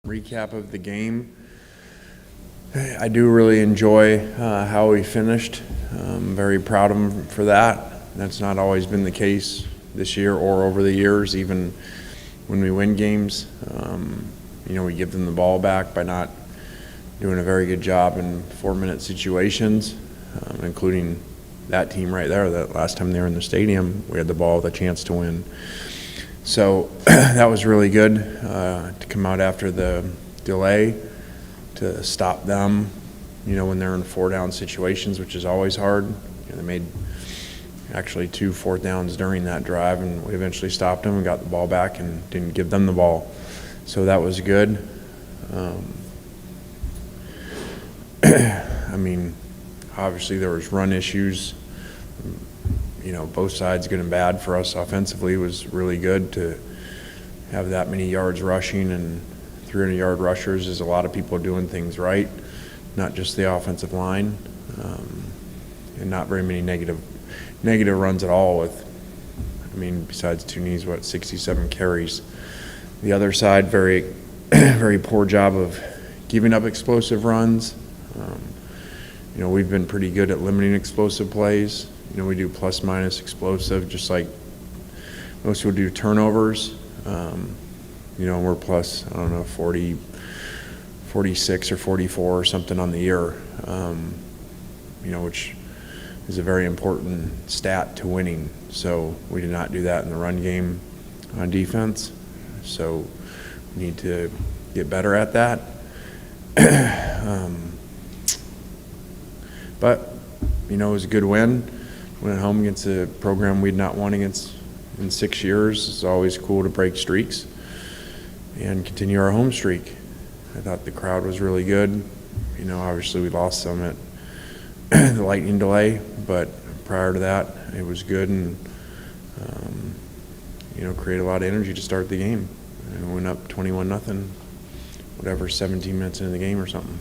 Recap of the game. I do really enjoy how we finished. I'm very proud of them for that. That's not always been the case this year or over the years, even when we win games. We give them the ball back by not doing a very good job in 4-minute situations, including that team right there. That last time they were in the stadium, we had the ball with a chance to win. So that was really good to come out after the delay to stop them, when they're in 4-down situations, which is always hard. They made actually 2 4th downs during that drive, and we eventually stopped them and got the ball back and didn't give them the ball. So that was good. Obviously there was run issues. Both sides good and bad. For us offensively, it was really good to have that many yards rushing, and 300-yard rushers is a lot of people doing things right, not just the offensive line, and not very many negative runs at all with, besides two knees, 67 carries. The other side, very, very poor job of giving up explosive runs. We've been pretty good at limiting explosive plays. We do plus-minus explosive, just like most people do turnovers. We're plus, 40, 46 or 44 or something on the year, which is a very important stat to winning. So we did not do that in the run game on defense. So we need to get better at that. But, it was a good win. Went home against a program we'd not won against in 6 years. It's always cool to break streaks and continue our home streak. I thought the crowd was really good. Obviously we lost some at the lightning delay, but prior to that, it was good and, created a lot of energy to start the game. And we went up 21-0, 17 minutes into the game or something.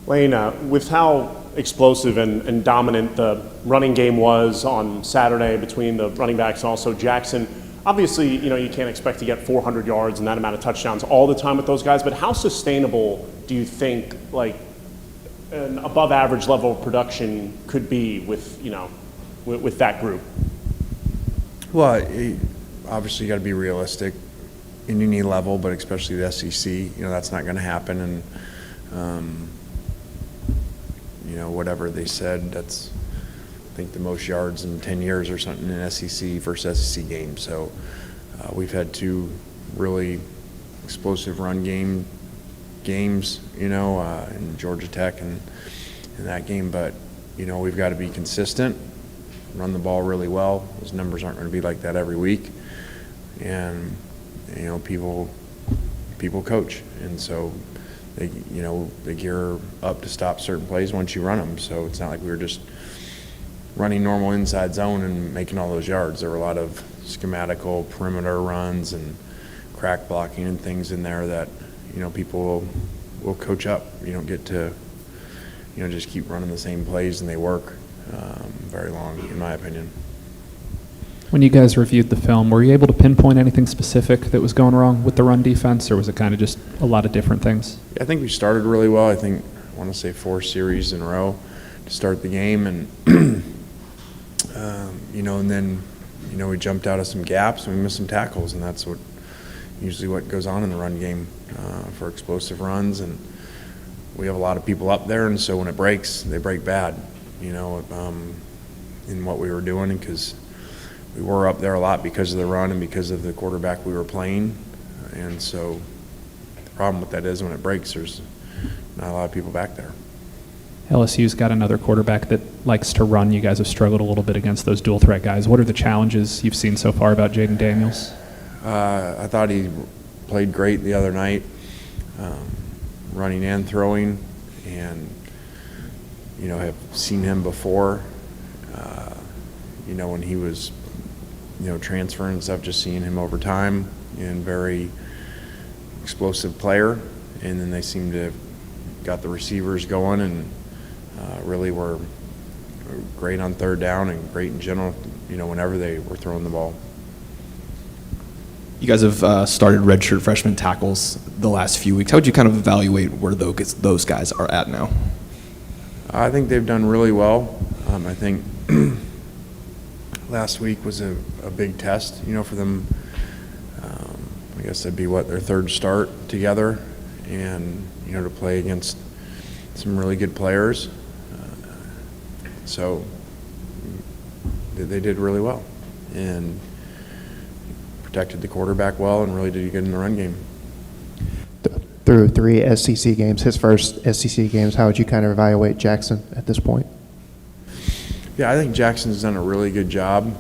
Lane, with how explosive and dominant the running game was on Saturday between the running backs and also Jackson, obviously, you can't expect to get 400 yards and that amount of touchdowns all the time with those guys, but how sustainable do you think, an above-average level of production could be with, with that group? Well, obviously you got to be realistic in any level, but especially the SEC, that's not going to happen. And, whatever they said, that's, I think, the most yards in 10 years or something in SEC versus SEC games. So we've had 2 really explosive run games, in Georgia Tech and in that game. But, we've got to be consistent, run the ball really well. Those numbers aren't going to be like that every week. And, people coach. And so they gear up to stop certain plays once you run them. So it's not like we were just running normal inside zone and making all those yards. There were a lot of schematical perimeter runs and crack blocking and things in there that, people will coach up. You don't get to, just keep running the same plays and they work very long, in my opinion. When you guys reviewed the film, were you able to pinpoint anything specific that was going wrong with the run defense, or was it kind of just a lot of different things? Yeah, I think we started really well. I want to say 4 series in a row to start the game, and and then we jumped out of some gaps and we missed some tackles, and that's usually what goes on in the run game for explosive runs. And we have a lot of people up there, and so when it breaks, they break bad. In what we were doing, because we were up there a lot because of the run and because of the quarterback we were playing. And so the problem with that is when it breaks, there's not a lot of people back there. LSU's got another quarterback that likes to run. You guys have struggled a little bit against those dual threat guys. What are the challenges you've seen so far about Jaden Daniels? I thought he played great the other night, running and throwing, and have seen him before. When he was transferring and stuff, just seeing him over time, and very explosive player. And then they seem to have got the receivers going and really were great on 3rd down and great in general, whenever they were throwing the ball. You guys have started redshirt freshman tackles the last few weeks. How would you kind of evaluate where those guys are at now? I think they've done really well. I think last week was a big test, for them. I guess that'd be their third start together, and to play against some really good players. So they did really well and protected the quarterback well and really did good in the run game. Through 3 SEC games, his first SEC games, how would you kind of evaluate Jackson at this point? Yeah, I think Jackson's done a really good job.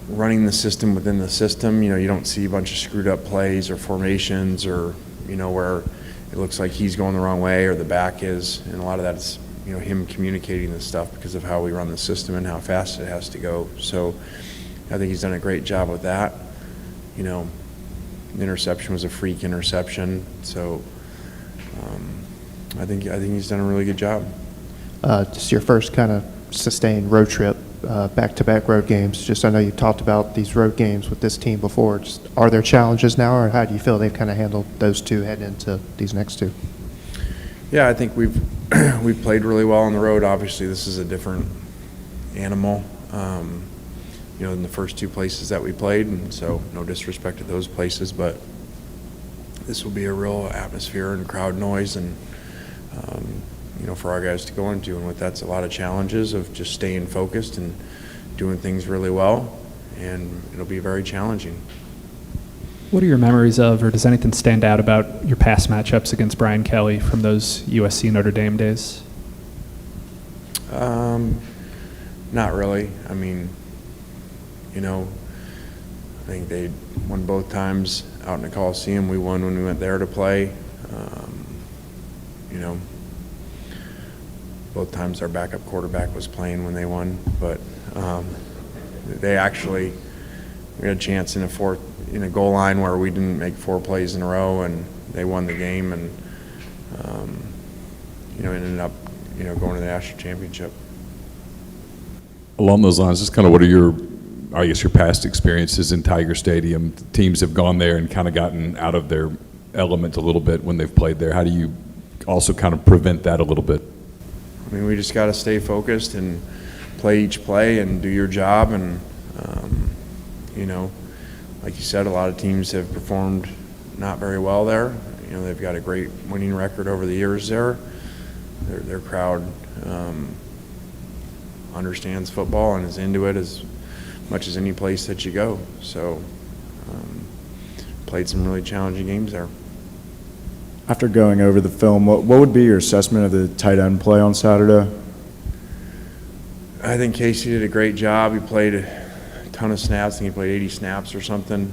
Running the system within the system. You don't see a bunch of screwed up plays or formations or, where it looks like he's going the wrong way or the back is. And a lot of that is, him communicating this stuff because of how we run the system and how fast it has to go. So I think he's done a great job with that. The interception was a freak interception. So I think he's done a really good job. Just your first kind of sustained road trip, back-to-back road games. Just I know you talked about these road games with this team before. Just, are there challenges now, or how do you feel they've kind of handled those two heading into these next two? Yeah, I think we've played really well on the road. Obviously, this is a different animal, than the first two places that we played, and so no disrespect to those places, but this will be a real atmosphere and crowd noise and for our guys to go into, and with that's a lot of challenges of just staying focused and doing things really well, and it'll be very challenging. What are your memories of, or does anything stand out about your past matchups against Brian Kelly from those USC Notre Dame days? Not really. I mean, I think they won both times out in the Coliseum. We won when we went there to play. Both times our backup quarterback was playing when they won, but we had a chance in a goal line where we didn't make 4 plays in a row, and they won the game, and ended up going to the national championship. Along those lines, just kind of what are your past experiences in Tiger Stadium? Teams have gone there and kind of gotten out of their element a little bit when they've played there. How do you also kind of prevent that a little bit? I mean, we just got to stay focused and play each play and do your job. And, like you said, a lot of teams have performed not very well there. They've got a great winning record over the years there. Their crowd understands football and is into it as much as any place that you go. So played some really challenging games there. After going over the film, what would be your assessment of the tight end play on Saturday? I think Casey did a great job. He played a ton of snaps. I think he played 80 snaps or something,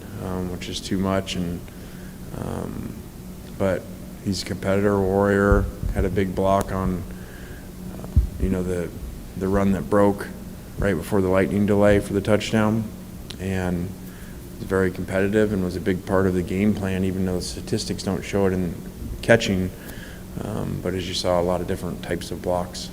which is too much. But he's a competitor, warrior, had a big block on, the run that broke right before the lightning delay for the touchdown. And was very competitive and was a big part of the game plan, even though the statistics don't show it in catching. But as you saw, a lot of different types of blocks.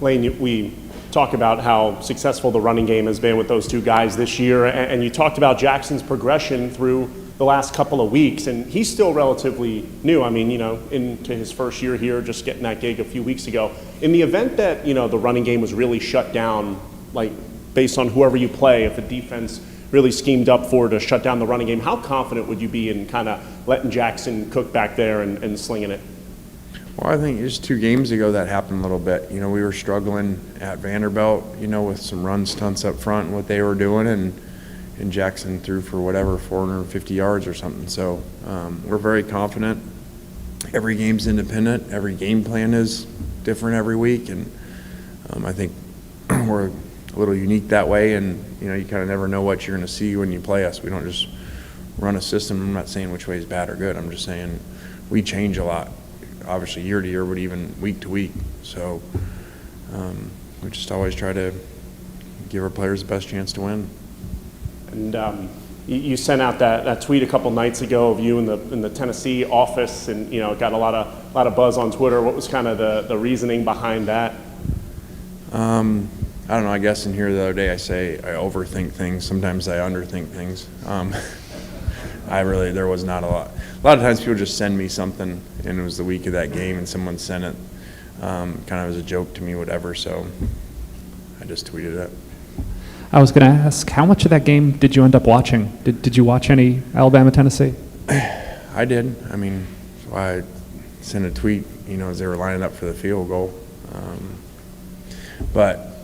Lane, we talk about how successful the running game has been with those two guys this year, and you talked about Jackson's progression through the last couple of weeks, and he's still relatively new. I mean, into his first year here, just getting that gig a few weeks ago. In the event that, the running game was really shut down, like based on whoever you play, if a defense really schemed up for to shut down the running game, how confident would you be in kind of letting Jackson cook back there and slinging it? Well, I think just 2 games ago that happened a little bit. We were struggling at Vanderbilt, with some run stunts up front and what they were doing, and Jackson threw for 450 yards or something. So we're very confident. Every game's independent. Every game plan is different every week, and I think we're a little unique that way, and you kind of never know what you're going to see when you play us. We don't just run a system. I'm not saying which way is bad or good. I'm just saying we change a lot, obviously year to year, but even week to week. So we just always try to give our players the best chance to win. And you sent out that tweet a couple nights ago of you in the Tennessee office, and it got a lot of buzz on Twitter. What was kind of the reasoning behind that? I don't know, I guess in here the other day I say I overthink things. Sometimes I underthink things. There was not a lot. A lot of times people just send me something, and it was the week of that game, and someone sent it kind of as a joke to me, whatever, so I just tweeted it. I was going to ask, how much of that game did you end up watching? Did you watch any Alabama-Tennessee? I did. I mean, I sent a tweet, as they were lining up for the field goal.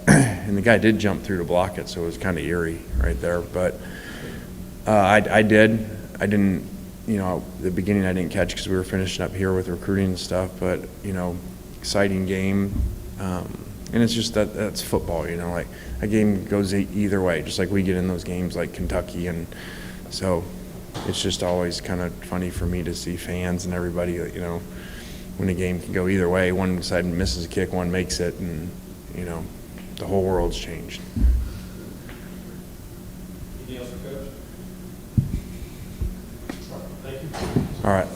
And the guy did jump through to block it, so it was kind of eerie right there. But I did. I didn't, the beginning I didn't catch because we were finishing up here with recruiting and stuff. But, exciting game. And it's just that's football, like a game goes either way, just like we get in those games like Kentucky. And so it's just always kind of funny for me to see fans and everybody, when a game can go either way. One side misses a kick, one makes it, and, the whole world's changed. Anything else for Coach? Thank you. All right.